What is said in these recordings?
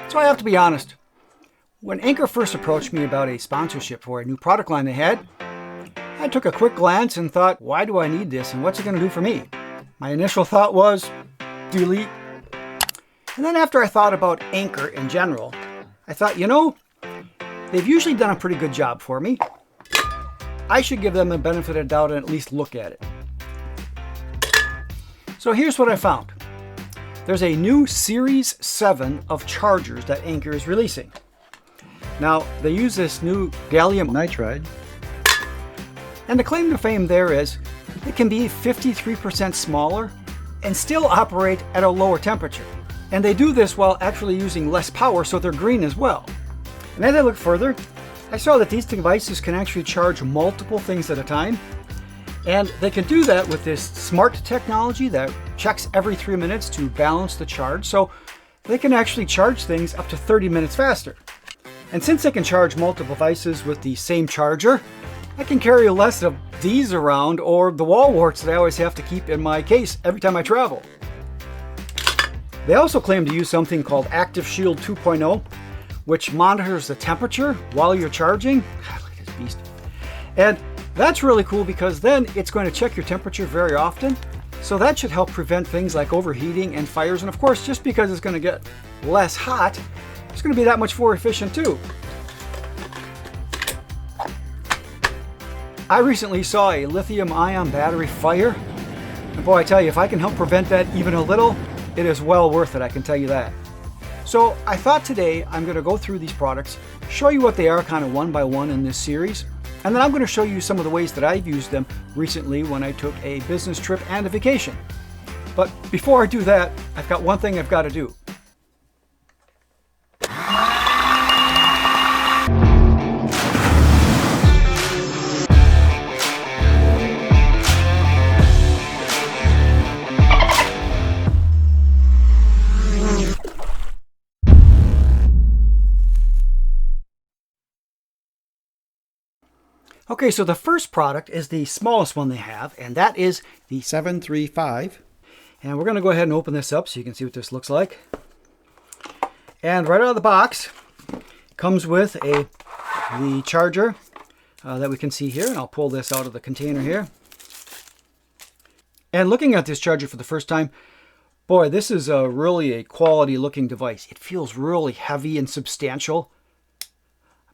So I have to be honest. When Anker first approached me about a sponsorship for a new product line they had, I took a quick glance and thought, why do I need this and what's it going to do for me? My initial thought was, delete. And then after I thought about Anker in general, I thought, you know, they've usually done a pretty good job for me. I should give them the benefit of the doubt and at least look at it. So here's what I found. There's a new Series 7 of chargers that Anker is releasing. Now, they use this new gallium nitride. And the claim to fame there is it can be 53% smaller and still operate at a lower temperature. And they do this while actually using less power, so they're green as well. And as I looked further, I saw that these devices can actually charge multiple things at a time. And they can do that with this smart technology that checks every 3 minutes to balance the charge. So they can actually charge things up to 30 minutes faster. And since they can charge multiple devices with the same charger, I can carry less of these around or the wall warts that I always have to keep in my case every time I travel. They also claim to use something called Active Shield 2.0, which monitors the temperature while you're charging. God, look at this beast. And that's really cool because then it's going to check your temperature very often. So that should help prevent things like overheating and fires. And of course, just because it's going to get less hot, it's going to be that much more efficient too. I recently saw a lithium-ion battery fire. And boy, I tell you, if I can help prevent that even a little, it is well worth it, I can tell you that. So I thought today I'm going to go through these products, show you what they are kind of one by one in this series, and then I'm going to show you some of the ways that I've used them recently when I took a business trip and a vacation. But before I do that, I've got one thing I've got to do. Okay, so the first product is the smallest one they have, and that is the 735. And we're going to go ahead and open this up so you can see what this looks like. And right out of the box comes with the charger that we can see here. And I'll pull this out of the container here. And looking at this charger for the first time, boy, this is really a quality looking device. It feels really heavy and substantial.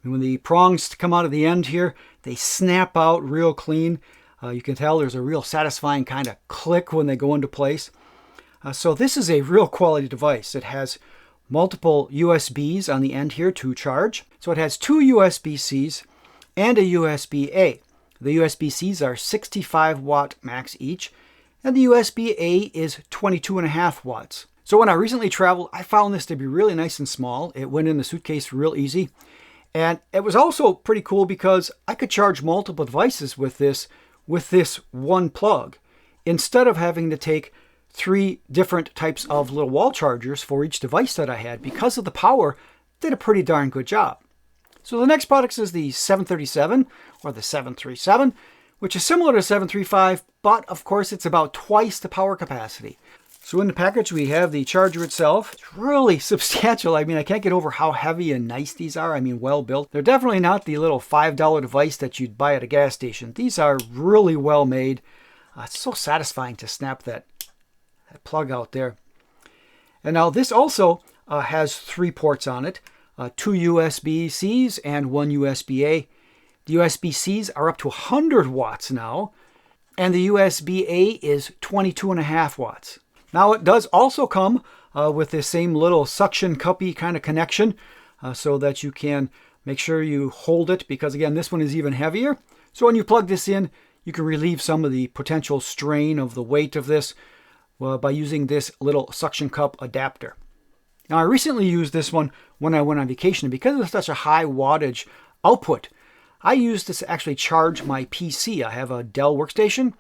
When the prongs come out of the end here, they snap out real clean. You can tell there's a real satisfying kind of click when they go into place. So this is a real quality device. It has multiple USBs on the end here to charge. So it has two USB-Cs and a USB-A. The USB-Cs are 65 watt max each, and the USB-A is 22.5 watts. So when I recently traveled, I found this to be really nice and small. It went in the suitcase real easy. And it was also pretty cool because I could charge multiple devices with this one plug instead of having to take 3 different types of little wall chargers for each device that I had. Because of the power, did a pretty darn good job. So the next product is the 737 or the 737, which is similar to 735, but of course it's about twice the power capacity. So in the package, we have the charger itself. It's really substantial. I mean, I can't get over how heavy and nice these are. I mean, well built. They're definitely not the little $5 device that you'd buy at a gas station. These are really well made. It's so satisfying to snap that plug out there. And now this also has 3 ports on it. 2 USB-Cs and 1 USB-A. The USB-Cs are up to 100 watts now. And the USB-A is 22.5 watts. Now it does also come with this same little suction cuppy kind of connection so that you can make sure you hold it, because again, this one is even heavier. So when you plug this in, you can relieve some of the potential strain of the weight of this by using this little suction cup adapter. Now I recently used this one when I went on vacation, and because of such a high wattage output, I used this to actually charge my PC. I have a Dell workstation,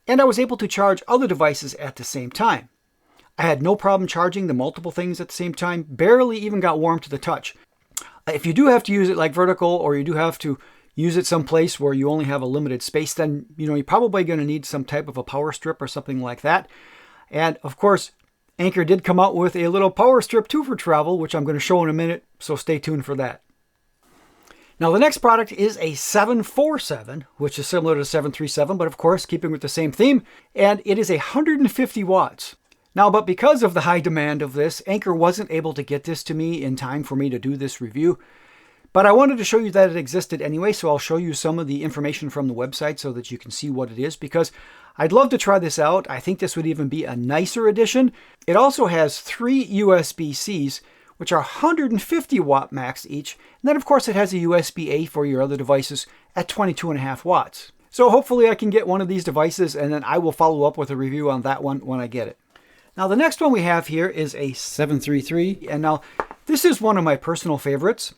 and I was able to charge other devices at the same time. I had no problem charging the multiple things at the same time, barely even got warm to the touch. If you do have to use it like vertical, or you do have to use it someplace where you only have a limited space, then you're probably going to need some type of a power strip or something like that. And of course, Anker did come out with a little power strip too for travel, which I'm going to show in a minute, so stay tuned for that. Now the next product is a 747, which is similar to 737, but of course keeping with the same theme, and it is 150 watts. Now, but because of the high demand of this, Anker wasn't able to get this to me in time for me to do this review. But I wanted to show you that it existed anyway, so I'll show you some of the information from the website so that you can see what it is, because I'd love to try this out. I think this would even be a nicer edition. It also has 3 USB-Cs, which are 150 watt max each. And then of course it has a USB-A for your other devices at 22.5 watts. So hopefully I can get one of these devices, and then I will follow up with a review on that one when I get it. Now the next one we have here is a 733, and now this is one of my personal favorites.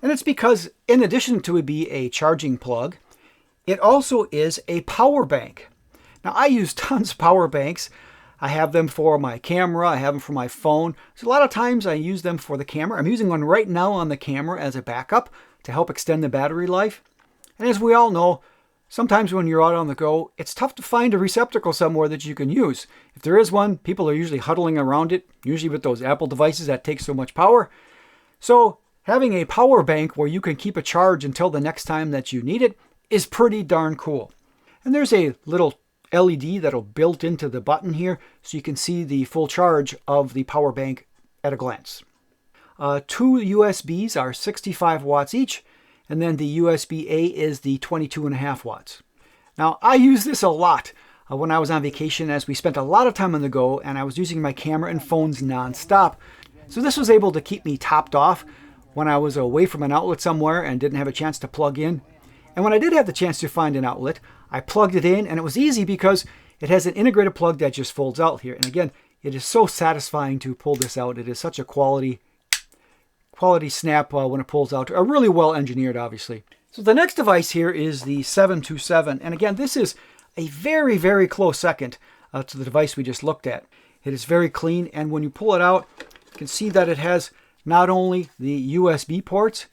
And it's because in addition to it being a charging plug, it also is a power bank. Now I use tons of power banks. I have them for my camera, I have them for my phone. So a lot of times I use them for the camera. I'm using one right now on the camera as a backup to help extend the battery life. And as we all know, sometimes when you're out on the go, it's tough to find a receptacle somewhere that you can use. If there is one, people are usually huddling around it, usually with those Apple devices that take so much power. So having a power bank where you can keep a charge until the next time that you need it is pretty darn cool. And there's a little LED that'll built into the button here so you can see the full charge of the power bank at a glance. 2 USBs are 65 watts each, and then the USB-A is the 22.5 watts. Now I use this a lot when I was on vacation, as we spent a lot of time on the go and I was using my camera and phones non-stop. So this was able to keep me topped off when I was away from an outlet somewhere and didn't have a chance to plug in. And when I did have the chance to find an outlet, I plugged it in, and it was easy because it has an integrated plug that just folds out here. And again, it is so satisfying to pull this out. It is such a quality snap when it pulls out. Really well engineered, obviously. So the next device here is the 727. And again, this is a very, very close second to the device we just looked at. It is very clean, and when you pull it out, you can see that it has not only the USB ports,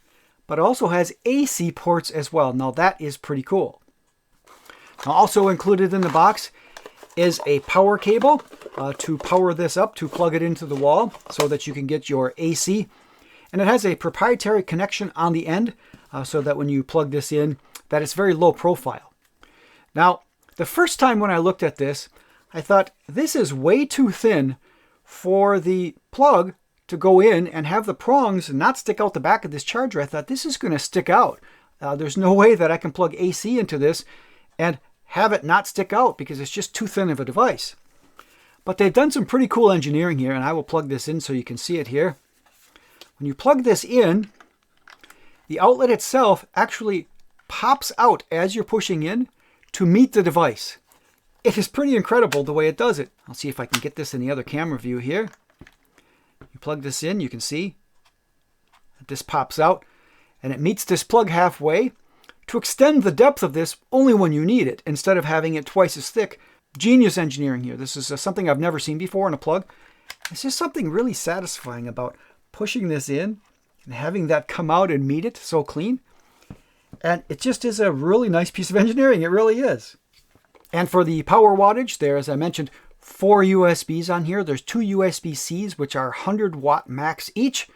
but also has AC ports as well. Now that is pretty cool. Now also included in the box is a power cable to power this up, to plug it into the wall so that you can get your AC. And it has a proprietary connection on the end so that when you plug this in, that it's very low profile. Now, the first time when I looked at this, I thought this is way too thin for the plug to go in and have the prongs not stick out the back of this charger. I thought this is going to stick out. There's no way that I can plug AC into this and have it not stick out because it's just too thin of a device. But they've done some pretty cool engineering here, and I will plug this in so you can see it here. When you plug this in, the outlet itself actually pops out as you're pushing in to meet the device. It is pretty incredible the way it does it. I'll see if I can get this in the other camera view here. You plug this in, you can see that this pops out, and it meets this plug halfway to extend the depth of this only when you need it, instead of having it twice as thick. Genius engineering here. This is something I've never seen before in a plug. It's just something really satisfying about pushing this in and having that come out and meet it so clean. And it just is a really nice piece of engineering. It really is. And for the power wattage, there, as I mentioned, 4 USBs on here. There's 2 USB-Cs, which are 100 watt max each.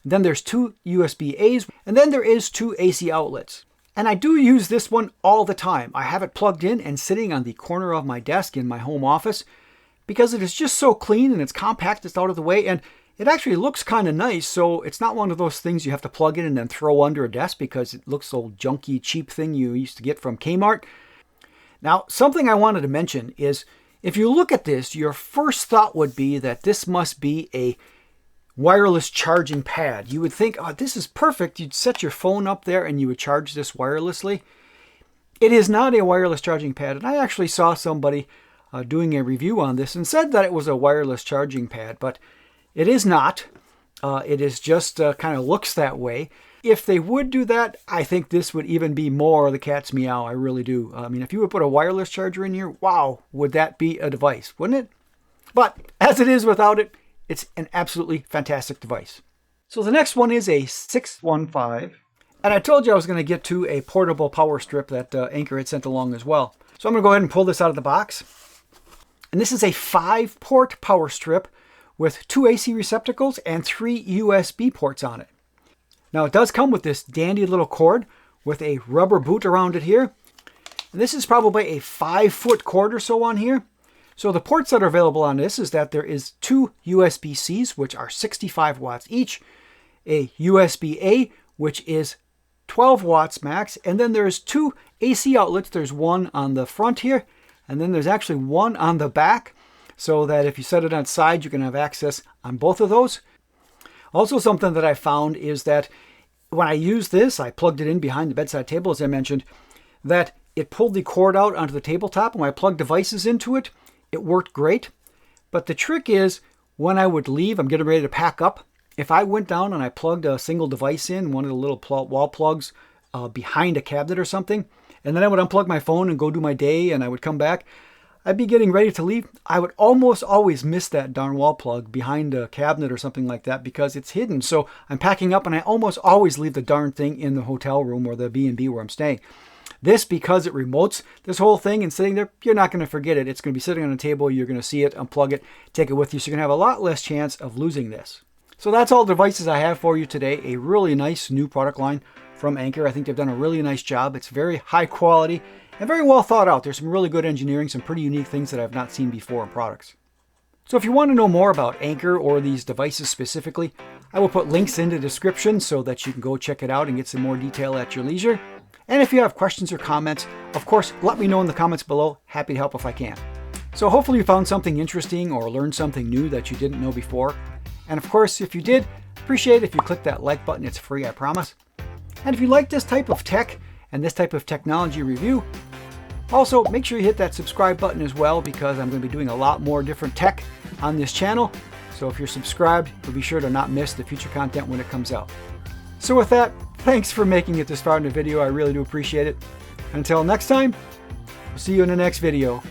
Then there's 2 USB-As, and then there is 2 AC outlets. And I do use this one all the time. I have it plugged in and sitting on the corner of my desk in my home office because it is just so clean and it's compact, it's out of the way, and it actually looks kind of nice. So it's not one of those things you have to plug in and then throw under a desk because it looks so junky, cheap thing you used to get from Kmart. Now, something I wanted to mention is if you look at this, your first thought would be that this must be a wireless charging pad. You would think, oh, this is perfect. You'd set your phone up there and you would charge this wirelessly. It is not a wireless charging pad. And I actually saw somebody doing a review on this and said that it was a wireless charging pad, but it is not. It is just kind of looks that way. If they would do that, I think this would even be more the cat's meow. I really do. I mean, if you would put a wireless charger in here, wow, would that be a device, wouldn't it? But as it is without it, it's an absolutely fantastic device. So the next one is a 615. And I told you I was going to get to a portable power strip that Anker had sent along as well. So I'm going to go ahead and pull this out of the box. And this is a 5-port power strip with 2 AC receptacles and 3 USB ports on it. Now it does come with this dandy little cord with a rubber boot around it here. And this is probably a 5-foot cord or so on here. So the ports that are available on this is that there is 2 USB-Cs, which are 65 watts each, a USB-A, which is 12 watts max, and then there's 2 AC outlets. There's one on the front here, and then there's actually one on the back, so that if you set it on its side, you can have access on both of those. Also, something that I found is that when I used this, I plugged it in behind the bedside table, as I mentioned, that it pulled the cord out onto the tabletop, and when I plugged devices into it, it worked great. But the trick is, when I would leave, I'm getting ready to pack up, if I went down and I plugged a single device in, one of the little wall plugs behind a cabinet or something, and then I would unplug my phone and go do my day, and I would come back, I'd be getting ready to leave. I would almost always miss that darn wall plug behind a cabinet or something like that because it's hidden. So I'm packing up and I almost always leave the darn thing in the hotel room or the B&B where I'm staying. This, because it remotes this whole thing and sitting there, you're not going to forget it. It's going to be sitting on a table. You're going to see it, unplug it, take it with you. So you're going to have a lot less chance of losing this. So that's all the devices I have for you today. A really nice new product line from Anker. I think they've done a really nice job. It's very high quality and very well thought out. There's some really good engineering, some pretty unique things that I've not seen before in products. So if you want to know more about Anker or these devices specifically, I will put links in the description so that you can go check it out and get some more detail at your leisure. And if you have questions or comments, of course, let me know in the comments below. Happy to help if I can. So hopefully you found something interesting or learned something new that you didn't know before. And of course, if you did, appreciate it if you click that like button. It's free, I promise. And if you like this type of tech and this type of technology review, also make sure you hit that subscribe button as well, because I'm going to be doing a lot more different tech on this channel. So if you're subscribed, you'll be sure to not miss the future content when it comes out. So with that, thanks for making it this far in the video. I really do appreciate it. Until next time, we'll see you in the next video.